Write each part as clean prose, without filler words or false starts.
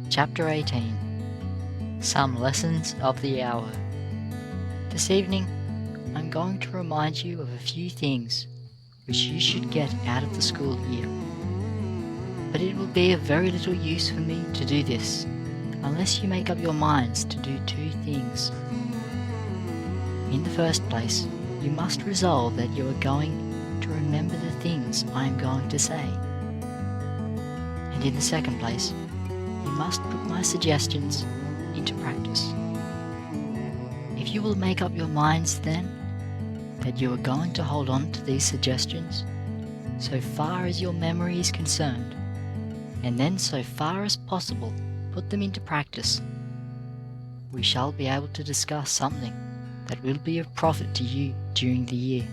Chapter 18. Some Lessons of the Hour. This evening, I'm going to remind you of a few things which you should get out of the school year. But it will be of very little use for me to do this unless you make up your minds to do two things. In the first place, you must resolve that you are going to remember the things I am going to say. And in the second place, you must put my suggestions into practice. If you will make up your minds then that you are going to hold on to these suggestions so far as your memory is concerned, and then so far as possible put them into practice, we shall be able to discuss something that will be of profit to you during the year.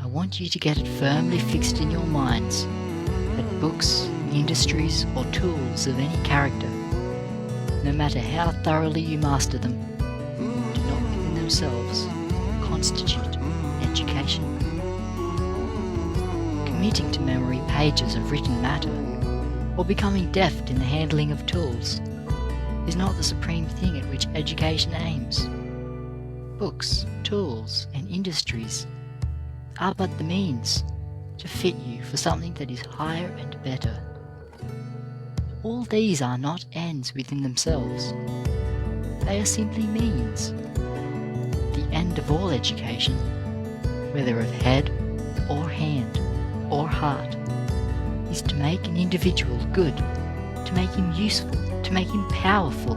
I want you to get it firmly fixed in your minds that books, industries, or tools of any character, no matter how thoroughly you master them, do not in themselves constitute education. Committing to memory pages of written matter, or becoming deft in the handling of tools, is not the supreme thing at which education aims. Books, tools, and industries are but the means to fit you for something that is higher and better. All these are not ends within themselves. They are simply means. The end of all education, whether of head or hand or heart, is to make an individual good, to make him useful, to make him powerful,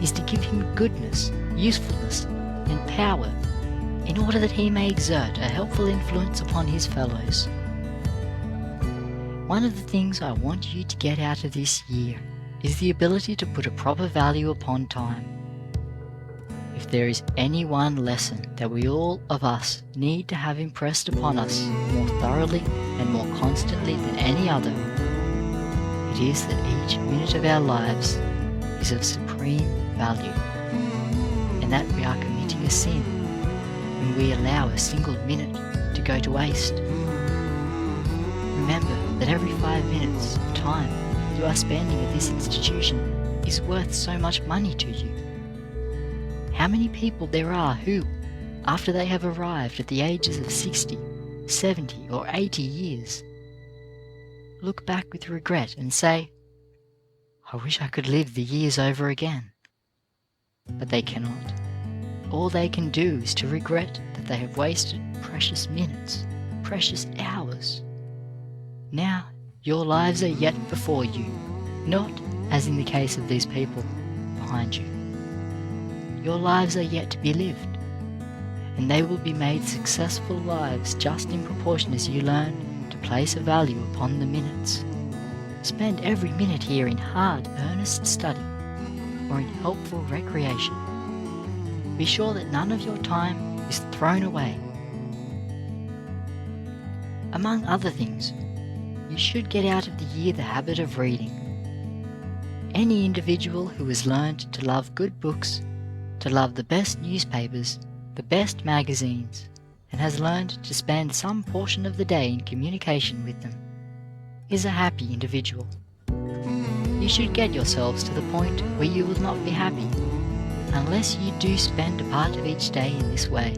is to give him goodness, usefulness, and power, in order that he may exert a helpful influence upon his fellows. One of the things I want you to get out of this year is the ability to put a proper value upon time. If there is any one lesson that we all of us need to have impressed upon us more thoroughly and more constantly than any other, it is that each minute of our lives is of supreme value, and that we are committing a sin when we allow a single minute to go to waste. Remember that every 5 minutes of time you are spending at this institution is worth so much money to you. How many people there are who, after they have arrived at the ages of 60, 70, or 80 years, look back with regret and say, "I wish I could live the years over again." But they cannot. All they can do is to regret that they have wasted precious minutes, precious hours. Now, your lives are yet before you, not, as in the case of these people, behind you. Your lives are yet to be lived, and they will be made successful lives just in proportion as you learn to place a value upon the minutes. Spend every minute here in hard, earnest study, or in helpful recreation. Be sure that none of your time is thrown away. Among other things, you should get out of the year the habit of reading. Any individual who has learned to love good books, to love the best newspapers, the best magazines, and has learned to spend some portion of the day in communication with them, is a happy individual. You should get yourselves to the point where you will not be happy unless you do spend a part of each day in this way.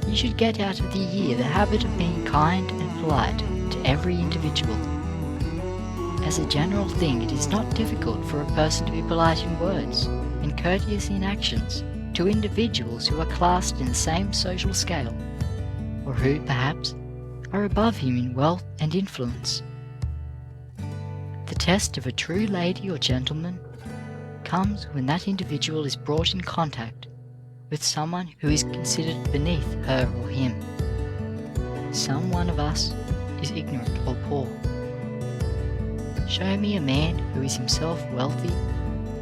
You should get out of the year the habit of being kind and polite to every individual. As a general thing, it is not difficult for a person to be polite in words and courteous in actions to individuals who are classed in the same social scale, or who, perhaps, are above him in wealth and influence. The test of a true lady or gentleman comes when that individual is brought in contact with someone who is considered beneath her or him. Some one of us is ignorant or poor. Show me a man who is himself wealthy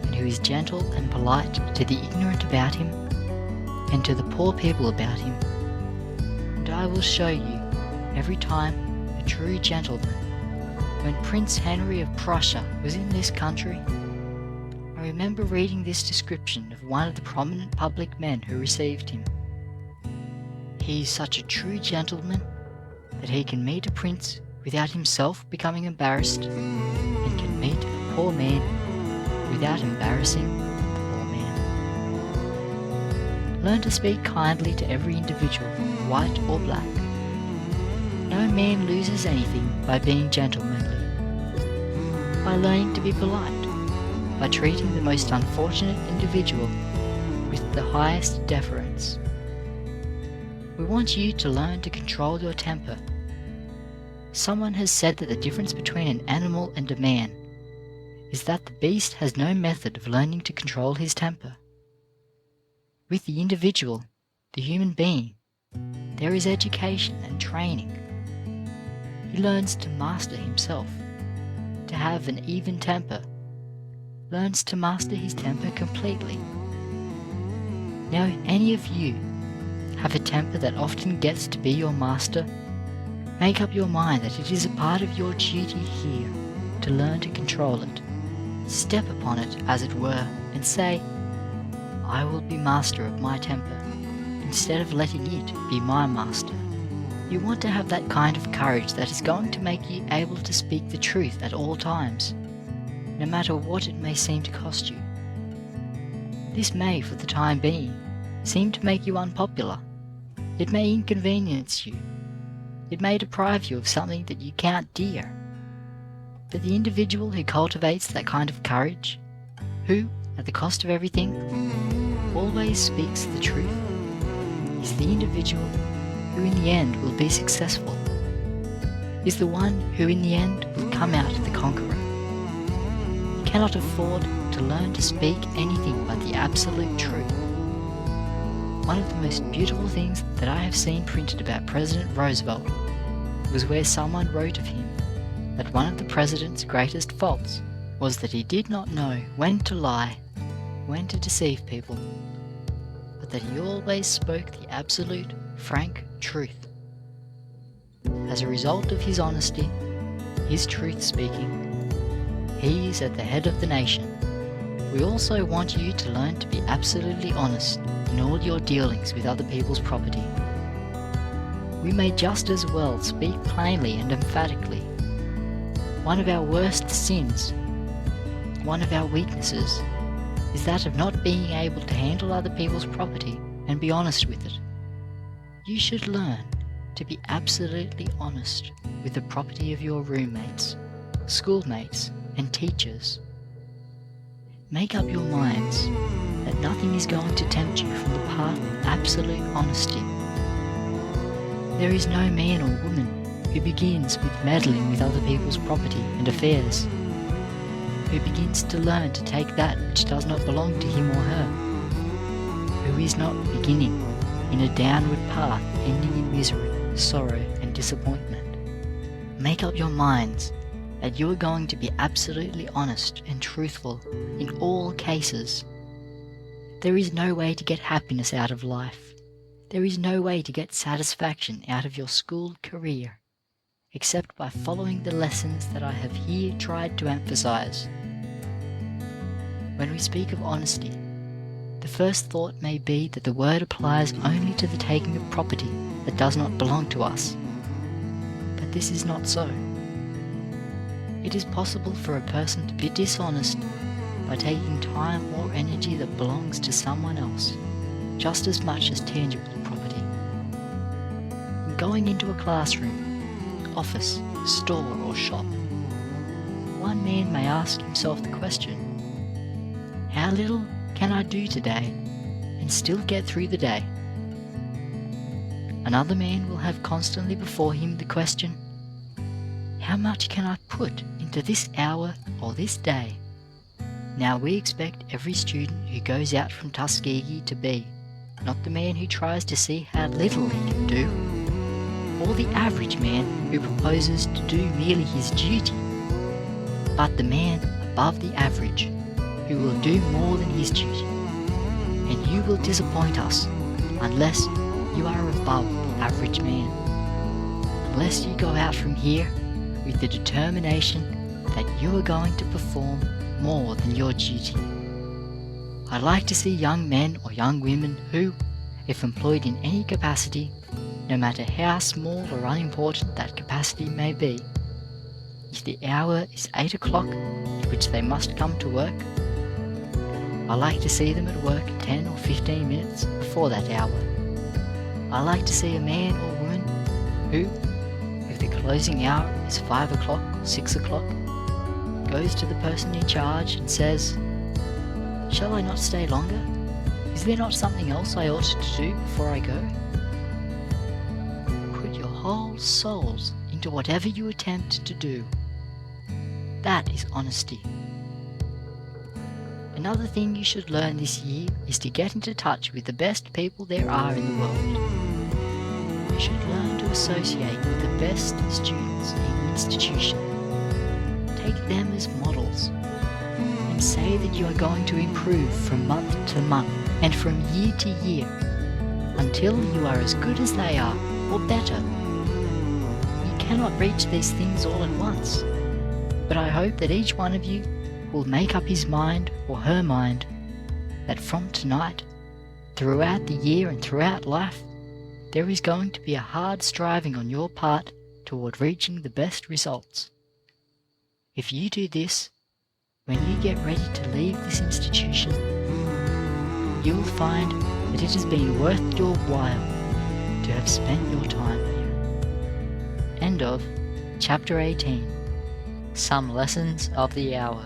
and who is gentle and polite to the ignorant about him and to the poor people about him, and I will show you every time a true gentleman. When Prince Henry of Prussia was in this country, I remember reading this description of one of the prominent public men who received him. He is such a true gentleman that he can meet a prince without himself becoming embarrassed, and can meet a poor man without embarrassing the poor man. Learn to speak kindly to every individual, white or black. No man loses anything by being gentlemanly, by learning to be polite, by treating the most unfortunate individual with the highest deference. We want you to learn to control your temper. Someone has said that the difference between an animal and a man is that the beast has no method of learning to control his temper. With the individual, the human being, there is education and training. He learns to master himself, to have an even temper, learns to master his temper completely. Now, if any of you have a temper that often gets to be your master, make up your mind that it is a part of your duty here to learn to control it. Step upon it, as it were, and say, I will be master of my temper, instead of letting it be my master. You want to have that kind of courage that is going to make you able to speak the truth at all times, no matter what it may seem to cost you. This may, for the time being, seem to make you unpopular. It may inconvenience you. It may deprive you of something that you can't dear. But the individual who cultivates that kind of courage, who, at the cost of everything, always speaks the truth, is the individual who in the end will be successful, is the one who in the end will come out the conqueror. You cannot afford to learn to speak anything but the absolute truth. One of the most beautiful things that I have seen printed about President Roosevelt was where someone wrote of him that one of the president's greatest faults was that he did not know when to lie, when to deceive people, but that he always spoke the absolute, frank truth. As a result of his honesty, his truth speaking, he is at the head of the nation. We also want you to learn to be absolutely honest in all your dealings with other people's property. We may just as well speak plainly and emphatically. One of our worst sins, one of our weaknesses, is that of not being able to handle other people's property and be honest with it. You should learn to be absolutely honest with the property of your roommates, schoolmates, and teachers. Make up your minds that nothing is going to tempt you from the path of absolute honesty. There is no man or woman who begins with meddling with other people's property and affairs, who begins to learn to take that which does not belong to him or her, who is not beginning in a downward path ending in misery, sorrow, and disappointment. Make up your minds that you are going to be absolutely honest and truthful in all cases. There is no way to get happiness out of life. There is no way to get satisfaction out of your school career, except by following the lessons that I have here tried to emphasize. When we speak of honesty, the first thought may be that the word applies only to the taking of property that does not belong to us. But this is not so. It is possible for a person to be dishonest by taking time or energy that belongs to someone else, just as much as tangible property. In going into a classroom, office, store, or shop, one man may ask himself the question, how little can I do today and still get through the day? Another man will have constantly before him the question, how much can I put into this hour or this day? Now we expect every student who goes out from Tuskegee to be not the man who tries to see how little he can do, or the average man who proposes to do merely his duty, but the man above the average who will do more than his duty. And you will disappoint us unless you are above the average man, unless you go out from here with the determination that you are going to perform more than your duty. I like to see young men or young women who, if employed in any capacity, no matter how small or unimportant that capacity may be, if the hour is 8 o'clock at which they must come to work, I like to see them at work 10 or 15 minutes before that hour. I like to see a man or woman who, if the closing hour is 5 o'clock or 6 o'clock, goes to the person in charge and says, "Shall I not stay longer? Is there not something else I ought to do before I go?" Put your whole souls into whatever you attempt to do. That is honesty. Another thing you should learn this year is to get into touch with the best people there are in the world. You should learn to associate with the best students in your institution. Take them as models and say that you are going to improve from month to month and from year to year until you are as good as they are or better. You cannot reach these things all at once, but I hope that each one of you will make up his mind or her mind that from tonight, throughout the year and throughout life, there is going to be a hard striving on your part toward reaching the best results. If you do this, when you get ready to leave this institution, you will find that it has been worth your while to have spent your time here. End of Chapter 18. Some Lessons of the Hour.